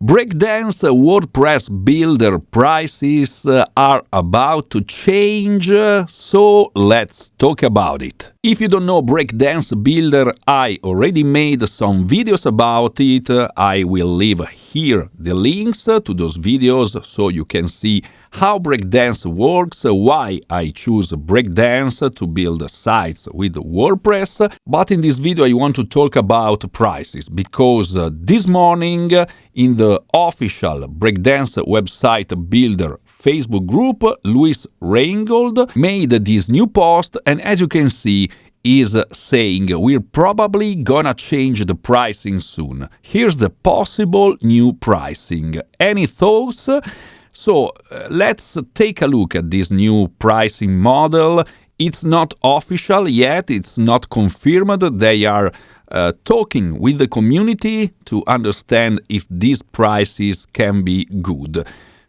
Breakdance WordPress Builder prices are about to change, so let's talk about it. If you don't know Breakdance Builder, I already made some videos about it. I will leave here the links to those videos so you can see how Breakdance works, why I choose Breakdance to build sites with WordPress. But in this video I want to talk about prices because this morning in the official Breakdance website builder Facebook group, Luis Reingold made this new post, and as you can see, is saying we're probably gonna change the pricing soon. Here's the possible new pricing. Any thoughts? So let's take a look at this new pricing model. It's not official yet, it's not confirmed. They are talking with the community to understand if these prices can be good.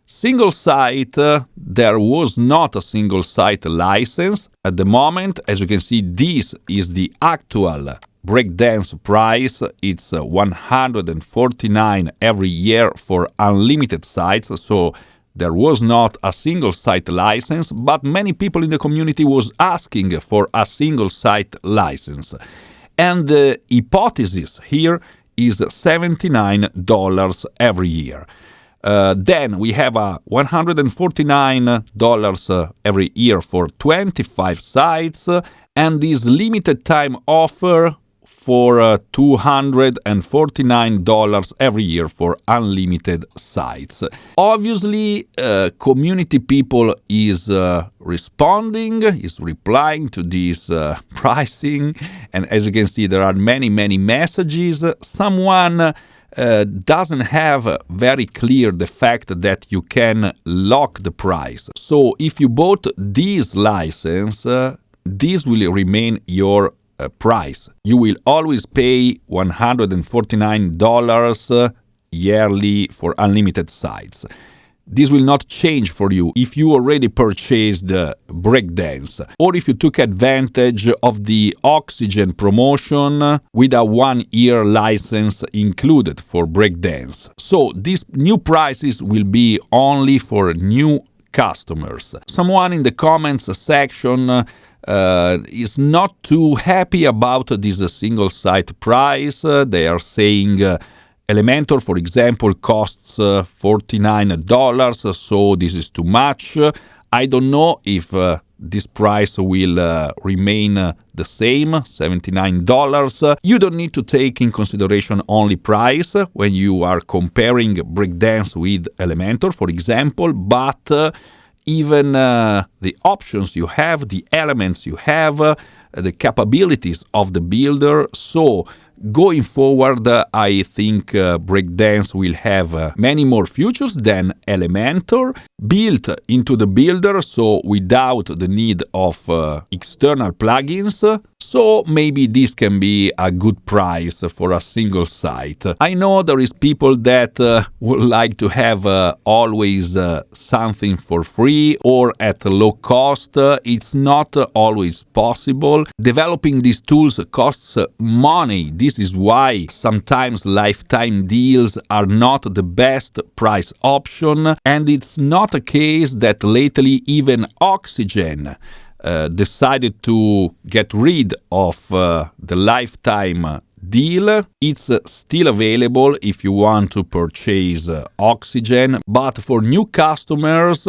Single site, there was not a single site license. At the moment, as you can see, this is the actual Breakdance price. It's $149 every year for unlimited sites, so there was not a single site license, but many people in the community was asking for a single site license. And the hypothesis here is $79 every year. Then we have a $149 every year for 25 sites, and this limited time offer for $249 every year for unlimited sites. Obviously, community people is responding, is replying to this pricing, and as you can see, there are many messages. Someone doesn't have very clear the fact that you can lock the price. So if you bought this license, this will remain your price. You will always pay $149 yearly for unlimited sites. This will not change for you if you already purchased Breakdance or if you took advantage of the Oxygen promotion with a 1-year license included for Breakdance. So these new prices will be only for new customers. Someone in the comments section is not too happy about this single site price. They are saying Elementor, for example, costs $49, so this is too much. I don't know if this price will remain the same, $79. You don't need to take in consideration only price when you are comparing Breakdance with Elementor, for example, but even the options you have, the elements you have, the capabilities of the builder. So going forward, I think Breakdance will have many more features than Elementor built into the builder, so without the need of external plugins. So maybe this can be a good price for a single site. I know there is people that would like to have always something for free or at low cost. It's not always possible. Developing these tools costs money. This is why sometimes lifetime deals are not the best price option, and it's not a case that lately even Oxygen decided to get rid of the lifetime deal. It's still available if you want to purchase Oxygen, but for new customers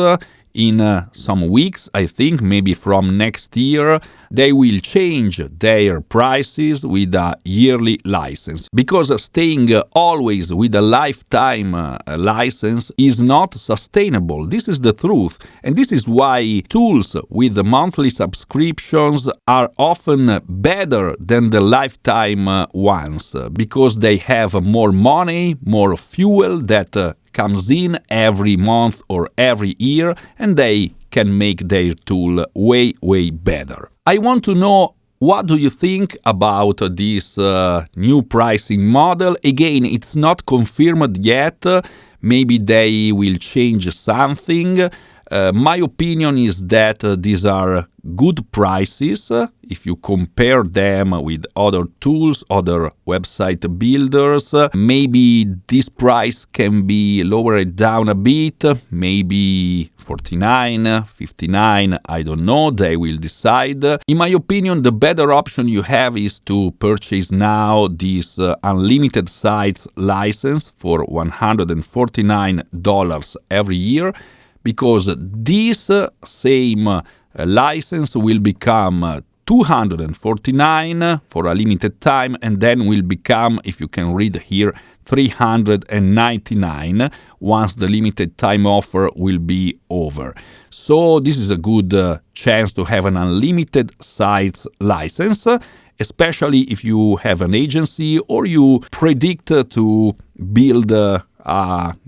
in some weeks, I think maybe from next year, they will change their prices with a yearly license, because staying always with a lifetime license is not sustainable. This is the truth, and this is why tools with the monthly subscriptions are often better than the lifetime ones, because they have more money, more fuel that comes in every month or every year, and they can make their tool way better. I want to know, what do you think about this new pricing model? Again, it's not confirmed yet. Maybe they will change something. My opinion is that these are good prices if you compare them with other tools, other website builders. Maybe this price can be lowered down a bit, maybe 49, 59, I don't know, they will decide. In my opinion, the better option you have is to purchase now this unlimited sites license for $149 every year, because this same license will become $249 for a limited time, and then will become, if you can read here, $399 once the limited time offer will be over. So this is a good chance to have an unlimited sites license, especially if you have an agency or you predict to build a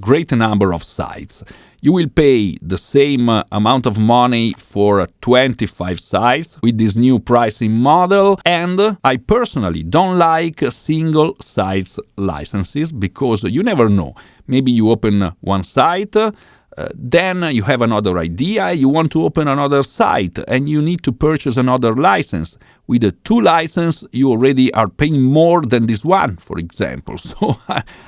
great number of sites. You will pay the same amount of money for 25 sites with this new pricing model, and I personally don't like single sites licenses because you never know. Maybe you open one site, then you have another idea, you want to open another site and you need to purchase another license. With the two licenses, you already are paying more than this one, for example. So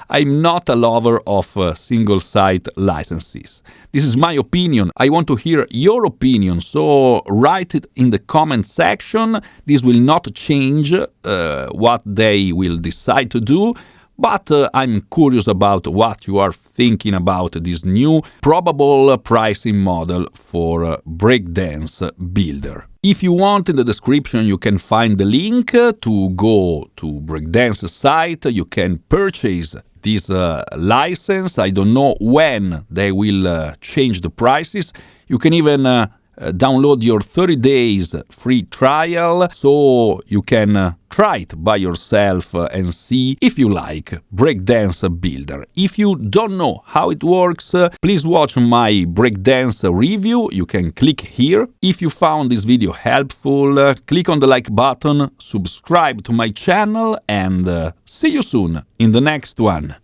I'm not a lover of single site licenses. This is my opinion. I want to hear your opinion, so write it in the comment section. This will not change what they will decide to do. But I'm curious about what you are thinking about this new probable pricing model for Breakdance Builder. If you want, in the description you can find the link to go to Breakdance site. You can purchase this license. I don't know when they will change the prices. You can even download your 30 days free trial, so you can try it by yourself and see if you like Breakdance Builder. If you don't know how it works, please watch my Breakdance review. You can click here. If you found this video helpful, click on the like button, subscribe to my channel, and see you soon in the next one.